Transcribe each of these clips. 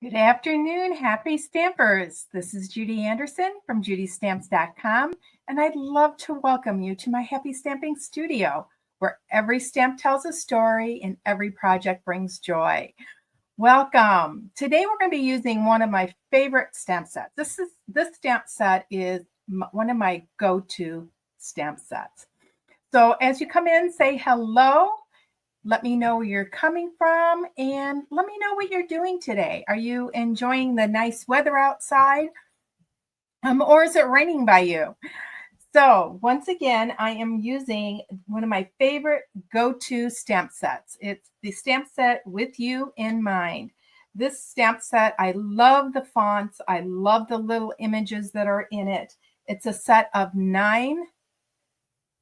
Good afternoon, happy stampers. This is Judy Anderson from judystamps.com, and I'd love to welcome you to my happy stamping studio, where every stamp tells a story and every project brings joy. Welcome. Today we're going to be using one of my favorite stamp sets. This stamp set is one of my go-to stamp sets. So as you come in, say hello. Let me know where you're coming from and let me know what you're doing today. Are you enjoying the nice weather outside? Or is it raining by you? So once again, I am using one of my favorite go-to stamp sets. It's the stamp set with you in mind. This stamp set, I love the fonts. I love the little images that are in it. It's a set of 9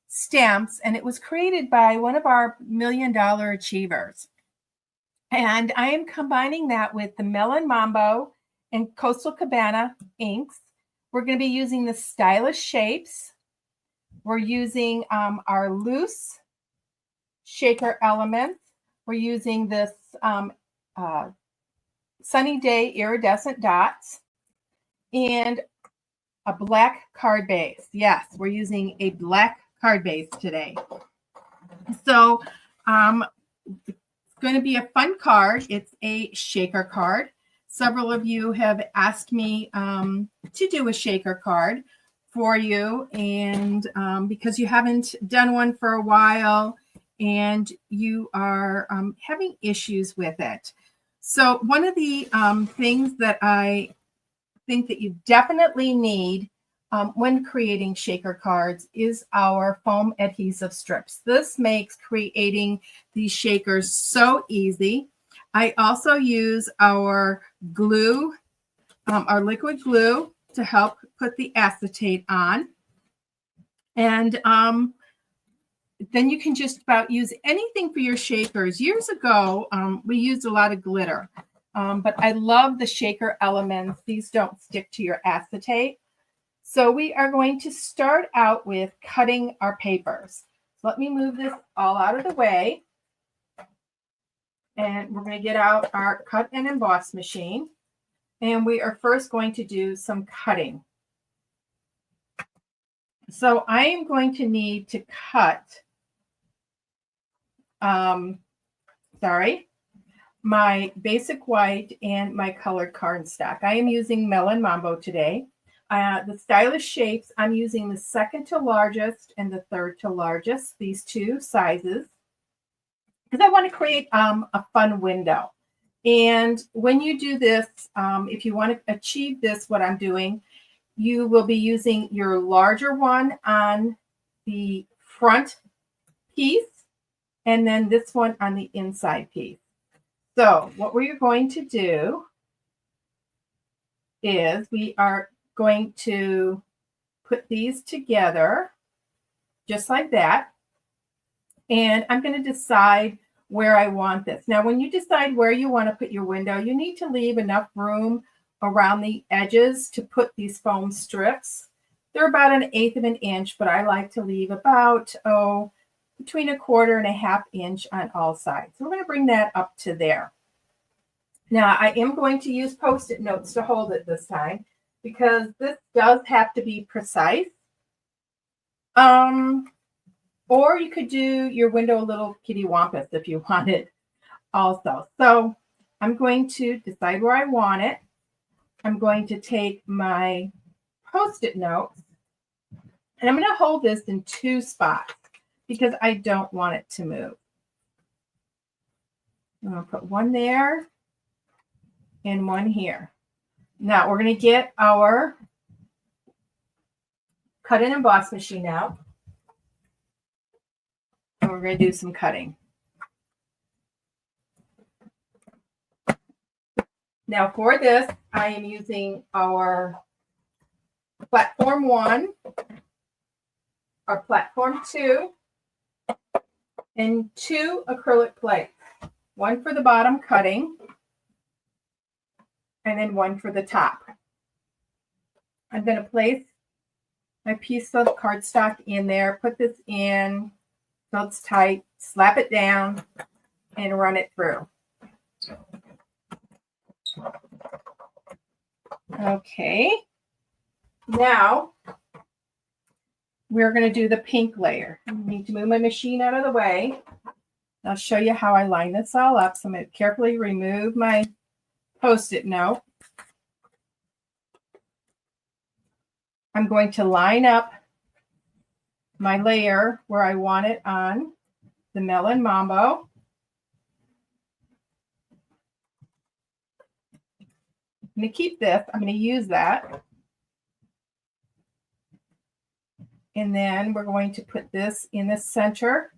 stamps, and it was created by one of our $1 Million Achievers. And I am combining that with the Melon Mambo and Coastal Cabana inks. We're going to be using the Stylish Shapes. We're using our loose shaker elements. We're using this Sunny Day Iridescent Dots and a black card base. Yes, we're using a black card base today. So it's going to be a fun card. It's a shaker card. Several of you have asked me to do a shaker card for you, and because you haven't done one for a while and you are having issues with it. So one of the things that I think that you definitely need when creating shaker cards is our foam adhesive strips. This makes creating these shakers so easy. I also use our glue, our liquid glue, to help put the acetate on. And then you can just about use anything for your shakers. Years ago, we used a lot of glitter, but I love the shaker elements. These don't stick to your acetate. So we are going to start out with cutting our papers. So let me move this all out of the way. And we're going to get out our cut and emboss machine. And we are first going to do some cutting. So I am going to need to cut, my basic white and my colored cardstock. I am using Melon Mambo today. The Stylish Shapes, I'm using the second to largest and the third to largest, these two sizes, because I want to create a fun window. And when you do this, if you want to achieve this, what I'm doing, you will be using your larger one on the front piece and then this one on the inside piece. So what we're going to do is we are going to put these together just like that. And I'm going to decide where I want this. Now, when you decide where you want to put your window, you need to leave enough room around the edges to put these foam strips. They're about 1/8 of an inch, but I like to leave about, between 1/4 and 1/2 inch on all sides. So we're going to bring that up to there. Now, I am going to use Post-it notes to hold it this time, because this does have to be precise. Or you could do your window a little kitty wampus if you wanted also. So I'm going to decide where I want it. I'm going to take my Post-it notes and I'm going to hold this in 2 spots because I don't want it to move. I'm going to put one there and one here. Now we're going to get our cut and emboss machine out. And we're going to do some cutting. Now for this, I am using our platform 1, our platform 2, and 2 acrylic plates. One for the bottom cutting, and then one for the top. I'm going to place my piece of cardstock in there, put this in so it's tight, slap it down, and run it through. Okay. Now we're going to do the pink layer. I need to move my machine out of the way. I'll show you how I line this all up. So I'm going to carefully remove my Post-it note. I'm going to line up my layer where I want it on the Melon Mambo. I'm going to keep this. I'm going to use that. And then we're going to put this in the center.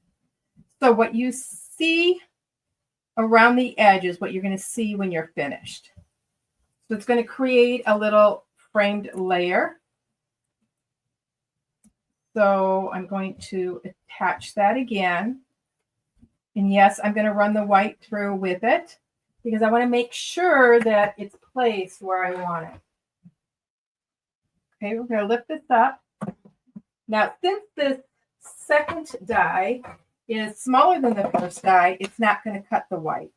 So what you see around the edge is what you're going to see when you're finished. So it's going to create a little framed layer. So I'm going to attach that again. And yes, I'm going to run the white through with it because I want to make sure that it's placed where I want it. Okay, we're going to lift this up. Now, since this second die is smaller than the first die, it's not going to cut the white.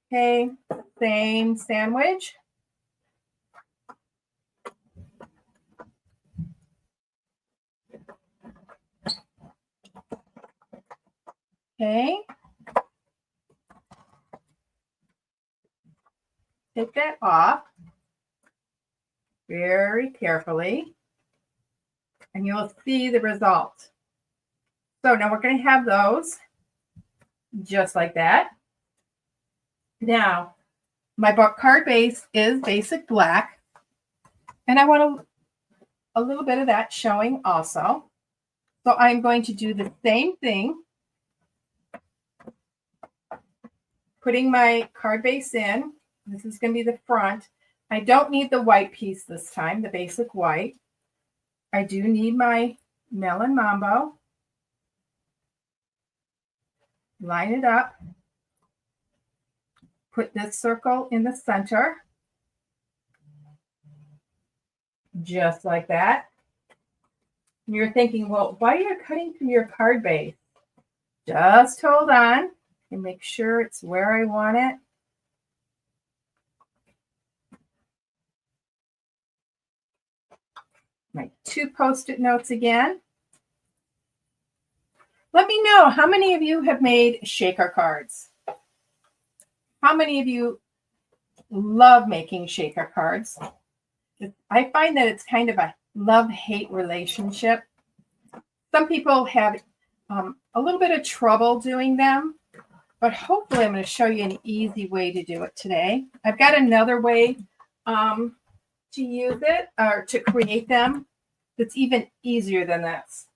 Okay, same sandwich. Okay. Take that off very carefully, and you'll see the result. So now we're going to have those just like that. Now, my card base is basic black, and I want a little bit of that showing also. So I'm going to do the same thing, putting my card base in. This is going to be the front. I don't need the white piece this time, the basic white. I do need my Melon Mambo. Line it up. Put this circle in the center. Just like that. And you're thinking, well, why are you cutting from your card base? Just hold on and make sure it's where I want it. My 2 Post-it notes again. Let me know how many of you have made shaker cards. How many of you love making shaker cards? I find that it's kind of a love-hate relationship. Some people have a little bit of trouble doing them, but hopefully I'm going to show you an easy way to do it today. I've got another way to use it or to create them that's even easier than this.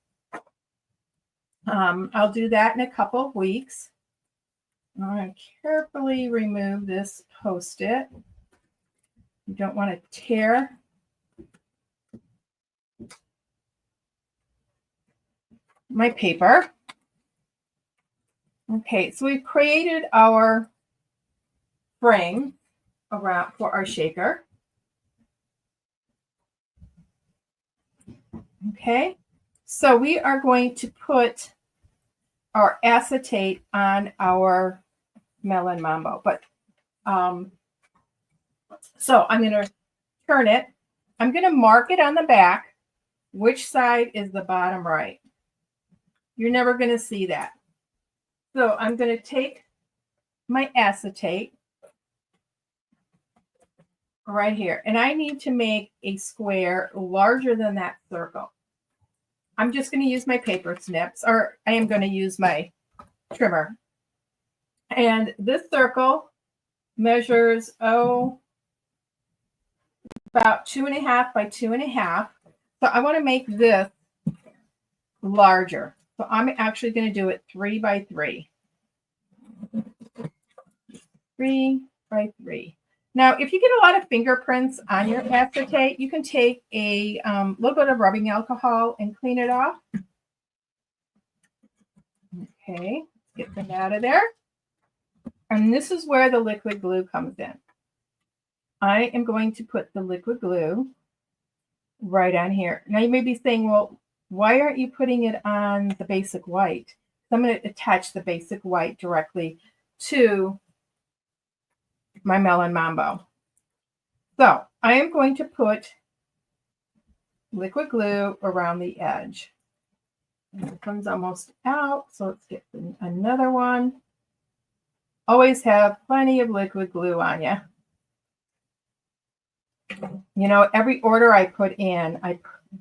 I'll do that in a couple of weeks. I'm going to carefully remove this Post-it. You don't want to tear my paper. Okay, so we've created our frame around for our shaker. Okay, so we are going to put our acetate on our Melon Mambo. But so I'm going to turn it. I'm going to mark it on the back. Which side is the bottom right? You're never going to see that. So I'm going to take my acetate right here. And I need to make a square larger than that circle. I'm just going to use my paper snips, or I am going to use my trimmer. And this circle measures, about 2.5 by 2.5. So I want to make this larger. So I'm actually going to do it 3 by 3. 3 by 3. Now, if you get a lot of fingerprints on your acetate, you can take a little bit of rubbing alcohol and clean it off. Okay, get them out of there. And this is where the liquid glue comes in. I am going to put the liquid glue right on here. Now, you may be saying, well, why aren't you putting it on the basic white? So I'm going to attach the basic white directly to my Melon Mambo. So I am going to put liquid glue around the edge. And this one's almost out, so let's get another one. Always have plenty of liquid glue on you. You know, every order I put in, I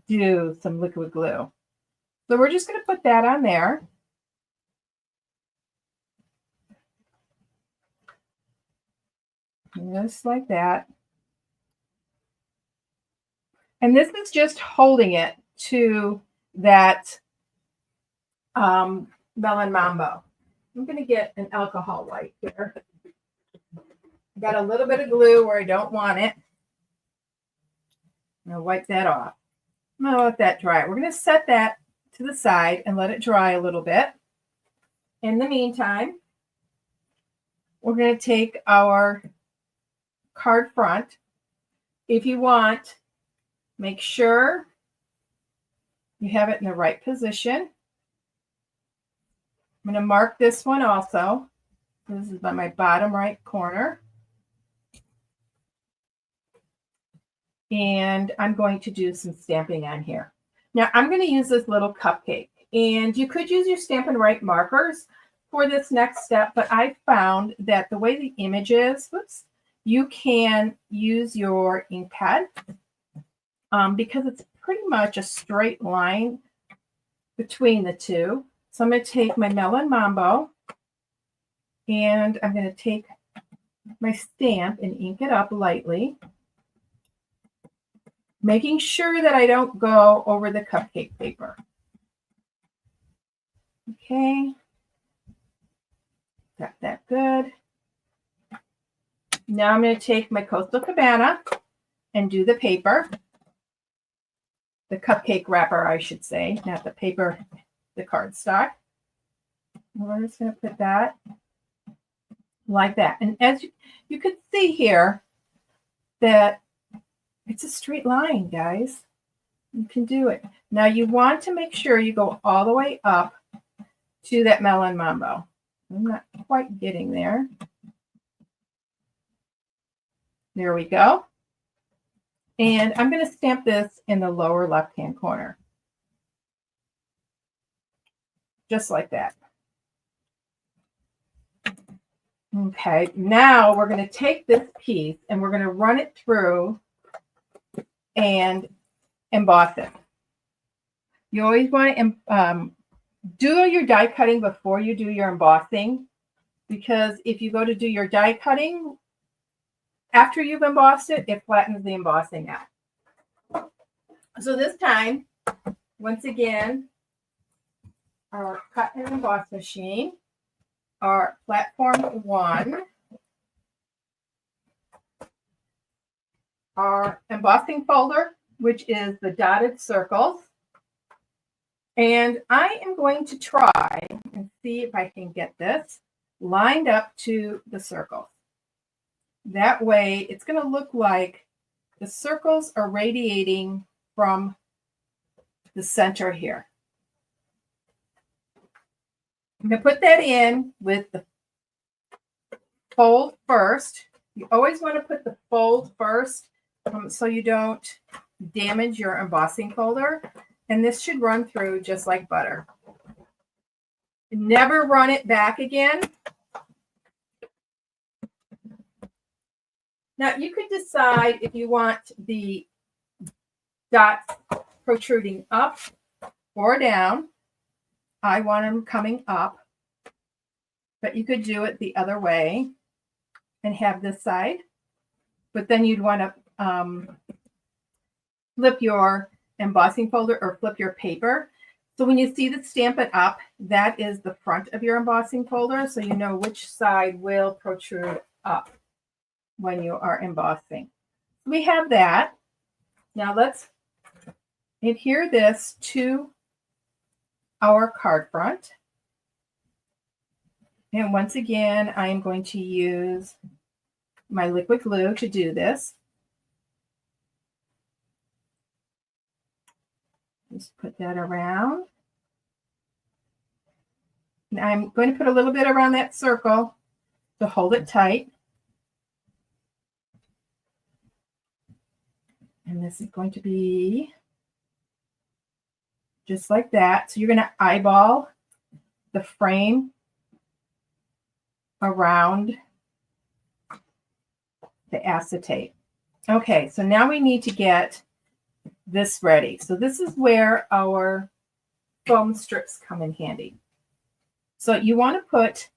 do some liquid glue. So we're just going to put that on there. Just like that. And this is just holding it to that Melon Mambo. I'm going to get an alcohol wipe here. Got a little bit of glue where I don't want it. I'm going to wipe that off. I'm going to let that dry. We're going to set that to the side and let it dry a little bit. In the meantime, we're going to take our card front. If you want, make sure you have it in the right position. I'm going to mark this one also. This is by my bottom right corner. And I'm going to do some stamping on here. Now I'm going to use this little cupcake, and you could use your Stampin' Right markers for this next step, but I found that the way the image is, you can use your ink pad because it's pretty much a straight line between the two. So I'm going to take my Melon Mambo, and I'm going to take my stamp and ink it up lightly, making sure that I don't go over the cupcake paper. Okay, got that good. Now I'm going to take my Coastal Cabana and do the paper, the cupcake wrapper, I should say, not the paper, the cardstock. We're just going to put that like that. And as you can see here, that it's a straight line, guys. You can do it. Now you want to make sure you go all the way up to that Melon Mambo. I'm not quite getting there. There we go. And I'm going to stamp this in the lower left-hand corner. Just like that. Okay, now we're going to take this piece and we're going to run it through and emboss it. You always want to do your die cutting before you do your embossing, because if you go to do your die cutting after you've embossed it, it flattens the embossing out. So this time, once again, our cut and emboss machine, our platform 1, our embossing folder, which is the dotted circles. And I am going to try and see if I can get this lined up to the circles. That way it's going to look like the circles are radiating from the center here. I'm going to put that in with the fold first. You always want to put the fold first so you don't damage your embossing folder. And this should run through just like butter. Never run it back again. Now you could decide if you want the dots protruding up or down. I want them coming up, but you could do it the other way and have this side. But then you'd want to flip your embossing folder or flip your paper. So when you see the Stamp It Up, that is the front of your embossing folder, so you know which side will protrude up when you are embossing. We have that. Now let's adhere this to our card front. And once again, I am going to use my liquid glue to do this. Just put that around. And I'm going to put a little bit around that circle to hold it tight. And this is going to be just like that. So you're going to eyeball the frame around the acetate. Okay, so now we need to get this ready. So this is where our foam strips come in handy. So you want to put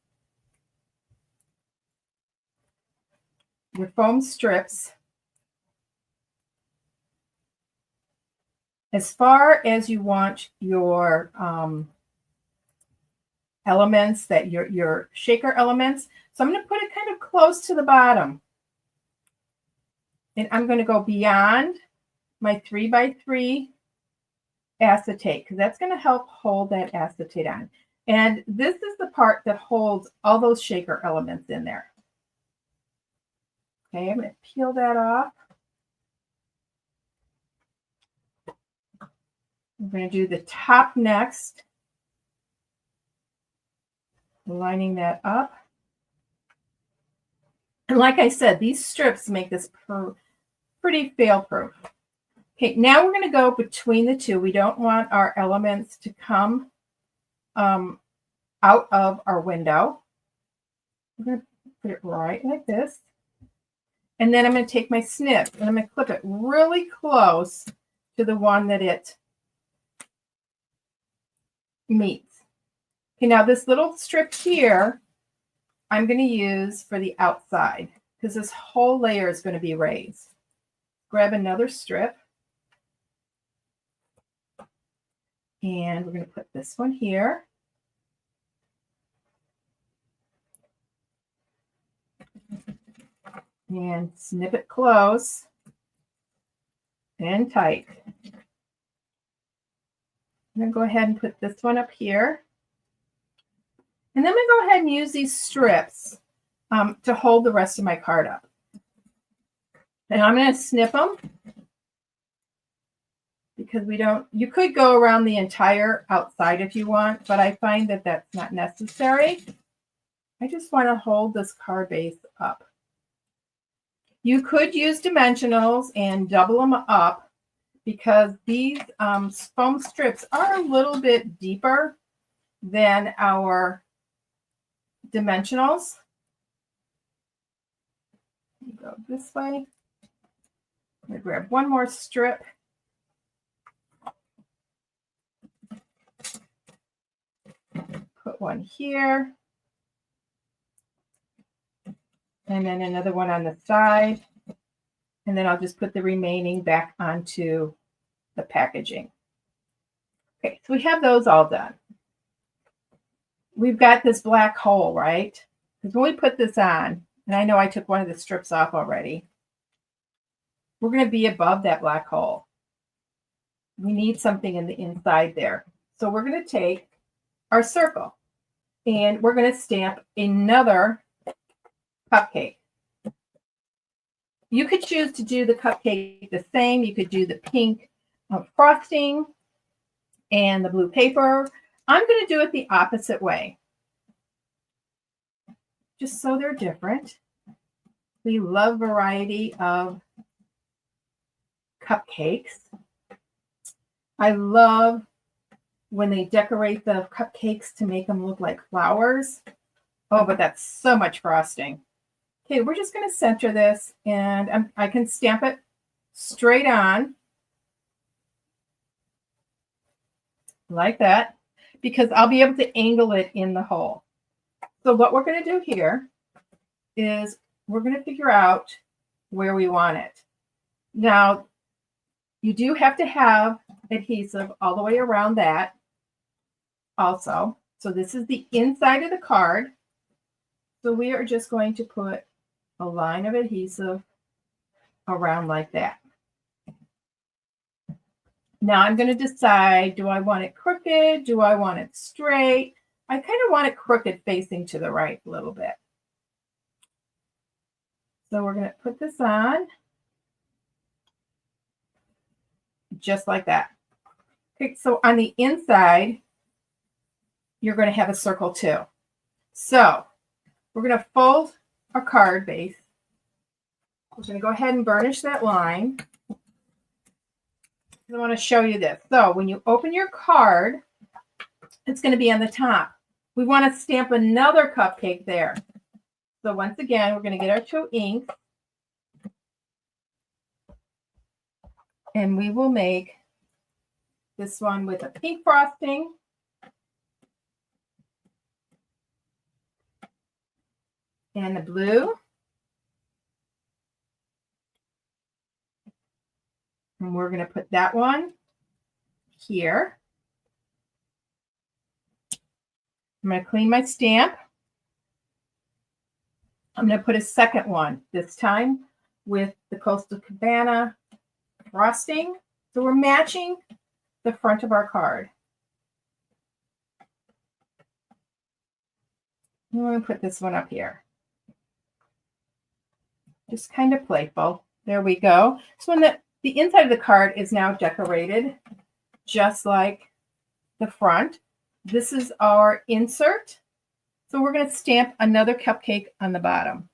your foam strips as far as you want your elements, that your shaker elements. So I'm going to put it kind of close to the bottom. And I'm going to go beyond my 3x3 acetate, because that's going to help hold that acetate on. And this is the part that holds all those shaker elements in there. Okay, I'm going to peel that off. I'm going to do the top next, lining that up. And like I said, these strips make this pretty fail-proof. Okay, now we're going to go between the two. We don't want our elements to come out of our window. I'm going to put it right like this. And then I'm going to take my snip and I'm going to clip it really close to the one that it meets. Okay, now this little strip here, I'm going to use for the outside because this whole layer is going to be raised. Grab another strip. And we're going to put this one here. And snip it close and tight. I'm going to go ahead and put this one up here. And then I'm going to go ahead and use these strips to hold the rest of my card up. And I'm going to snip them because you could go around the entire outside if you want, but I find that that's not necessary. I just want to hold this card base up. You could use dimensionals and double them up because these foam strips are a little bit deeper than our dimensionals. Go this way. I'm going to grab one more strip. Put one here. And then another one on the side. And then I'll just put the remaining back onto the packaging. Okay, so we have those all done. We've got this black hole, right? Because when we put this on, and I know I took one of the strips off already, we're going to be above that black hole. We need something in the inside there. So we're going to take our circle and we're going to stamp another cupcake. You could choose to do the cupcake the same. You could do the pink frosting and the blue paper. I'm going to do it the opposite way, just so they're different. We love variety of cupcakes. I love when they decorate the cupcakes to make them look like flowers. Oh, but that's so much frosting. Okay, we're just going to center this, and I can stamp it straight on like that because I'll be able to angle it in the hole. So what we're going to do here is we're going to figure out where we want it. Now, you do have to have adhesive all the way around that also. So this is the inside of the card. So we are just going to put a line of adhesive around like that. Now I'm going to decide, do I want it crooked? Do I want it straight? I kind of want it crooked facing to the right a little bit. So we're going to put this on just like that. Okay, so on the inside, you're going to have a circle too. So we're going to fold our card base. We're going to go ahead and burnish that line. I want to show you this. So when you open your card, it's going to be on the top. We want to stamp another cupcake there. So once again, we're going to get our 2 inks. And we will make this one with a pink frosting. And a blue. And we're going to put that one here. I'm going to clean my stamp. I'm going to put a second one, this time with the Coastal Cabana frosting. So we're matching the front of our card. I'm going to put this one up here. Just kind of playful. There we go. So when the inside of the card is now decorated, just like the front. This is our insert. So we're going to stamp another cupcake on the bottom.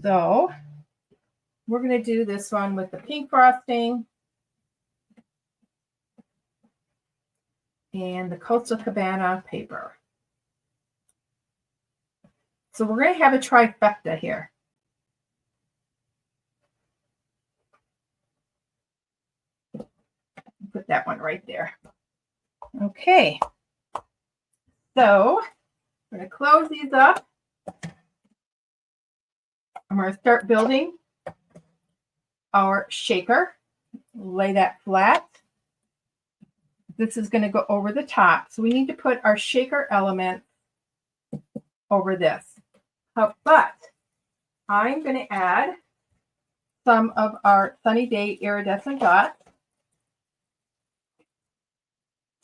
So we're going to do this one with the pink frosting and the Coastal Cabana paper. So we're going to have a trifecta here. Put that one right there. Okay. So I'm going to close these up. I'm going to start building our shaker. Lay that flat. This is going to go over the top. So we need to put our shaker element over this. But I'm going to add some of our Sunny Day iridescent dots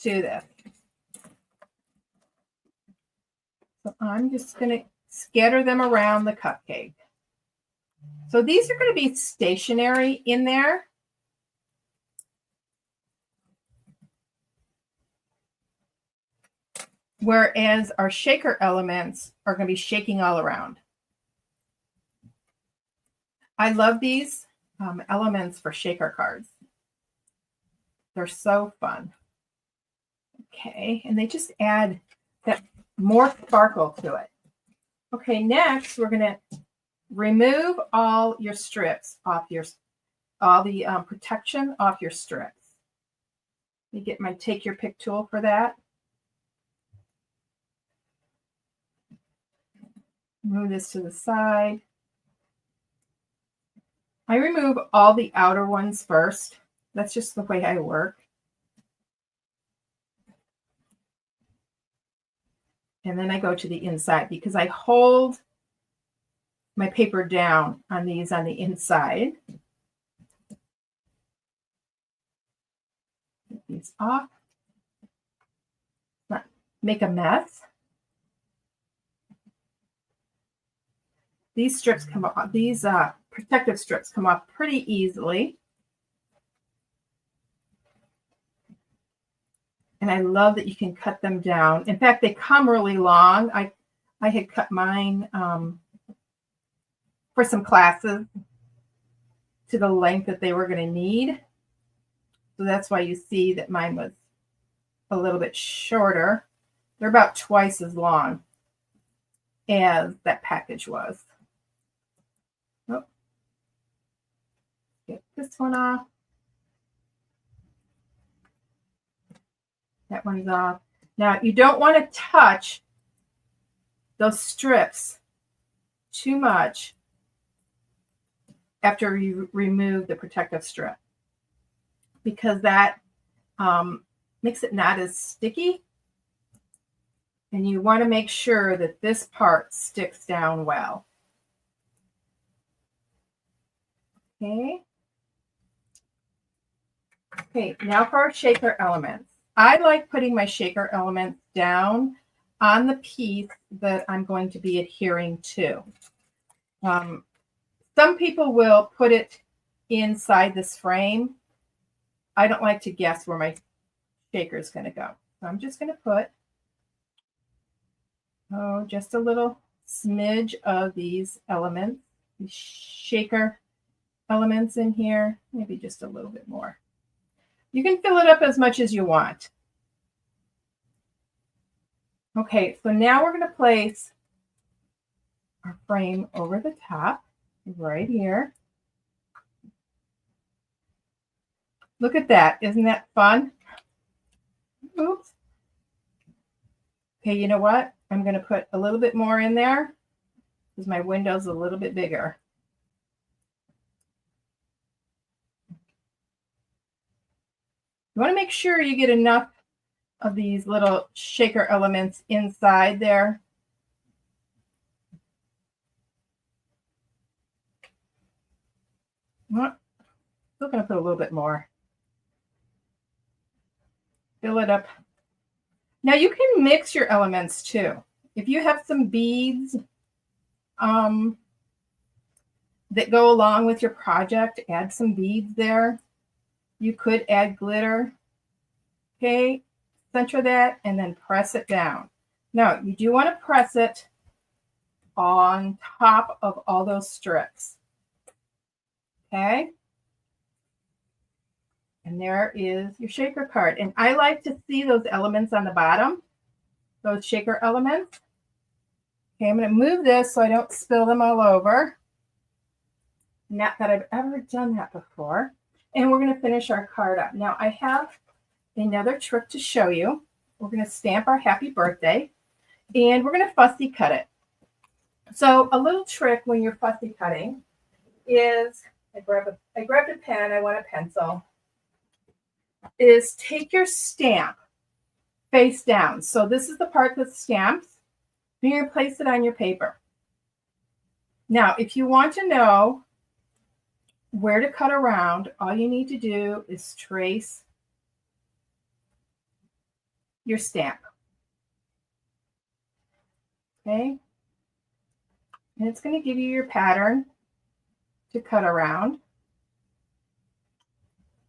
to this. So I'm just going to scatter them around the cupcake. So these are going to be stationary in there. Whereas our shaker elements are going to be shaking all around. I love these elements for shaker cards. They're so fun. Okay, and they just add that more sparkle to it. Okay, next we're going to remove all your strips off all the protection off your strips. Let me get my take your pick tool for that. Move this to the side. I remove all the outer ones first. That's just the way I work. And then I go to the inside because I hold my paper down on these on the inside. Get these off. Not make a mess. These strips come off, these protective strips come off pretty easily. And I love that you can cut them down. In fact, they come really long. I had cut mine for some classes to the length that they were going to need. So that's why you see that mine was a little bit shorter. They're about twice as long as that package was. Oh. Get this one off. That one's off. Now, you don't want to touch those strips too much after you remove the protective strip, because that makes it not as sticky. And you want to make sure that this part sticks down well. Okay. Okay, now for our shaker elements. I like putting my shaker elements down on the piece that I'm going to be adhering to. Some people will put it inside this frame. I don't like to guess where my shaker is going to go. So I'm just going to put just a little smidge of these elements, these shaker elements in here, maybe just a little bit more. You can fill it up as much as you want. Okay, so now we're going to place our frame over the top right here. Look at that. Isn't that fun? Oops. Okay, you know what? I'm going to put a little bit more in there because my window's a little bit bigger. You want to make sure you get enough of these little shaker elements inside there. I'm still going to put a little bit more. Fill it up. Now you can mix your elements too. If you have some beads that go along with your project, add some beads there. You could add glitter. Okay, center that and then press it down. Now you do want to press it on top of all those strips. Okay. And there is your shaker card. And I like to see those elements on the bottom, those shaker elements. Okay, I'm going to move this so I don't spill them all over. Not that I've ever done that before. And we're going to finish our card up. Now I have another trick to show you. We're going to stamp our happy birthday and we're going to fussy cut it. So a little trick when you're fussy cutting is, I grabbed a pen, I want a pencil, is take your stamp face down. So this is the part that stamps. You're going to place it on your paper. Now, if you want to know where to cut around, all you need to do is trace your stamp. Okay? And it's going to give you your pattern to cut around.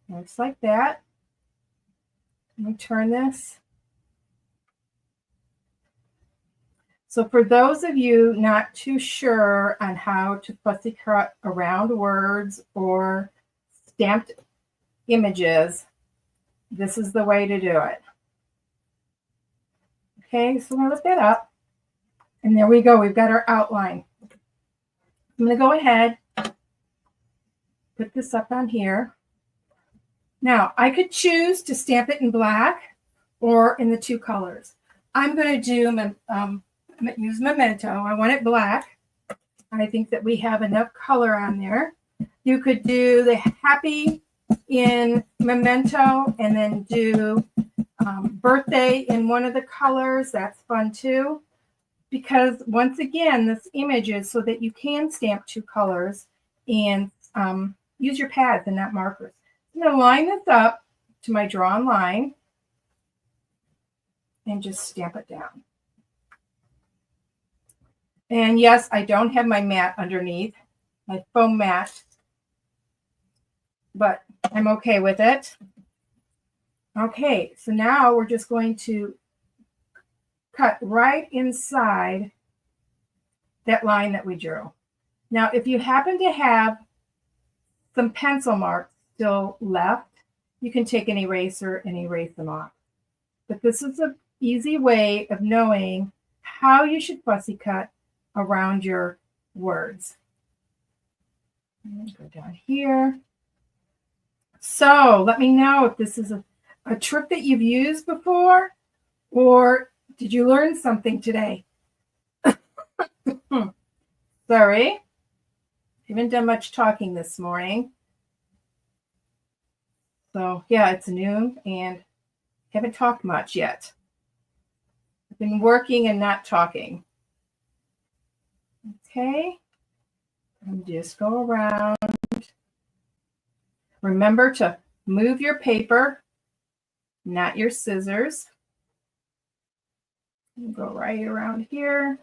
Looks like that. Let me turn this. So for those of you not too sure on how to fussy cut around words or stamped images, this is the way to do it. Okay, so I'm going to lift that up. And there we go. We've got our outline. I'm going to go ahead, put this up on here. Now, I could choose to stamp it in black or in the two colors. I'm going to do use Memento. I want it black. I think that we have enough color on there. You could do the happy in Memento and then do birthday in one of the colors. That's fun too. Because once again, this image is so that you can stamp two colors and use your pads and not markers. I'm going to line this up to my drawn line and just stamp it down. And yes, I don't have my mat underneath, my foam mat, but I'm okay with it. Okay, so now we're just going to cut right inside that line that we drew. Now, if you happen to have some pencil marks still left, you can take an eraser and erase them off. But this is an easy way of knowing how you should fussy cut around your words. Go down here. So let me know if this is a trick that you've used before, or did you learn something today? Sorry, I haven't done much talking this morning. So yeah, it's noon and haven't talked much yet. I've been working and not talking. Okay, and just go around. Remember to move your paper, not your scissors. Go right around here.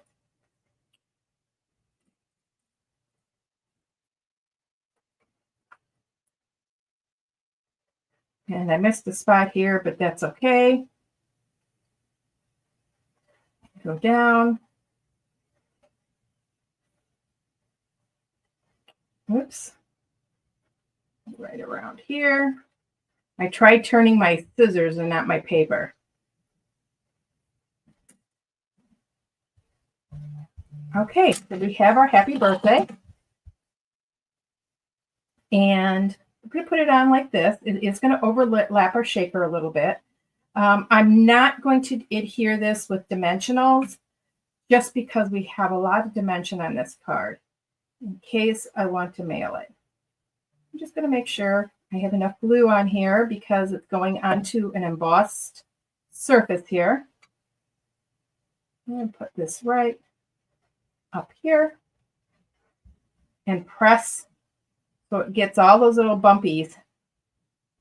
And I missed a spot here, but that's okay. Go down. Oops. right around here. I tried turning my scissors and not my paper. Okay, so we have our happy birthday. And I'm going to put it on like this. It's going to overlap our shaker a little bit. I'm not going to adhere this with dimensionals just because we have a lot of dimension on this card in case I want to mail it. I'm just going to make sure I have enough glue on here because it's going onto an embossed surface here. I'm going to put this right up here and press so it gets all those little bumpies,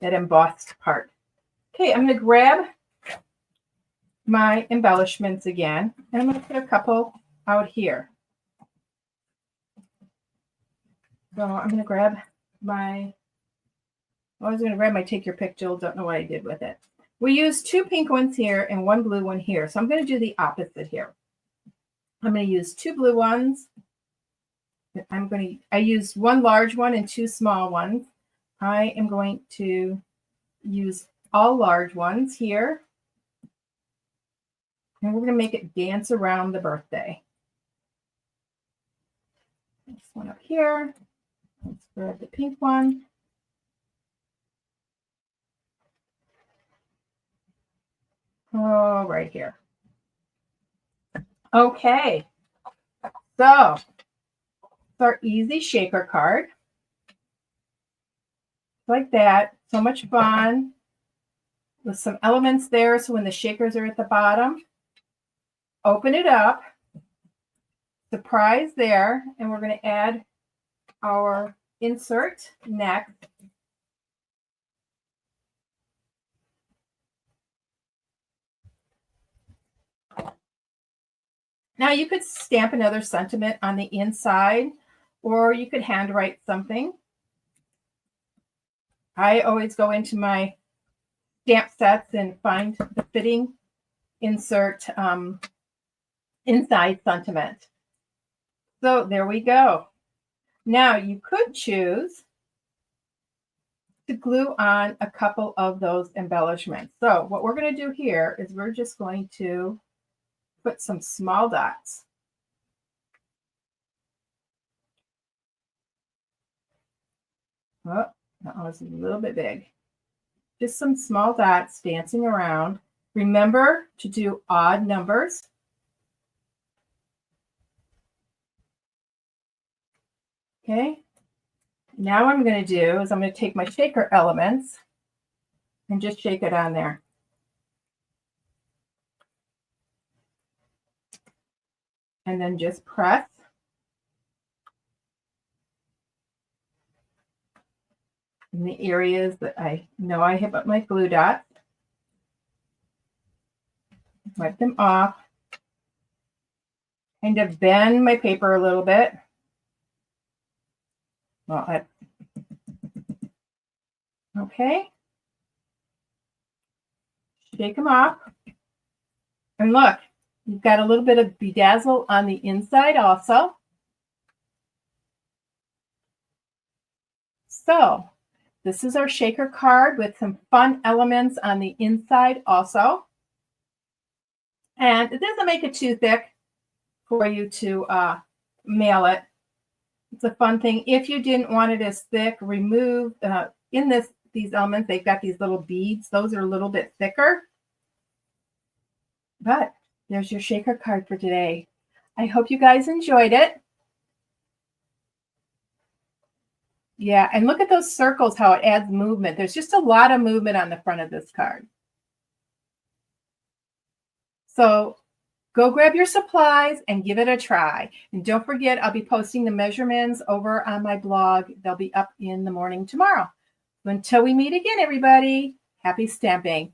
that embossed part. Okay, I'm going to grab my embellishments again, and I'm going to put a couple out here. So I'm going to grab my, I was going to grab my Take Your Pick, Jill. Don't know what I did with it. We used 2 pink ones here and 1 blue one here. So I'm going to do the opposite here. I'm going to use 2 blue ones. I used 1 large one and 2 small ones. I am going to use all large ones here. And we're going to make it dance around the birthday. This one up here. Let's grab the pink one. Oh, right here. Okay. So, it's our easy shaker card. Like that. So much fun. With some elements there. So when the shakers are at the bottom, open it up. Surprise there. And we're going to add our insert next. Now you could stamp another sentiment on the inside, or you could handwrite something. I always go into my stamp sets and find the fitting insert inside sentiment. So there we go. Now you could choose to glue on a couple of those embellishments. So what we're going to do here is we're just going to put some small dots. Oh, that was a little bit big. Just some small dots dancing around. Remember to do odd numbers. Okay. Now what I'm going to do is I'm going to take my shaker elements and just shake it on there. And then just press. In the areas that I know I have my glue dots. Wipe them off. Kind of bend my paper a little bit. Well, okay. Shake them off. And look, you've got a little bit of bedazzle on the inside also. So this is our shaker card with some fun elements on the inside also. And it doesn't make it too thick for you to mail it. It's a fun thing. If you didn't want it as thick, remove in these elements, they've got these little beads. Those are a little bit thicker. But there's your shaker card for today. I hope you guys enjoyed it. Yeah, and look at those circles, how it adds movement. There's just a lot of movement on the front of this card. So go grab your supplies and give it a try. And don't forget, I'll be posting the measurements over on my blog. They'll be up in the morning tomorrow. Until we meet again, everybody, happy stamping.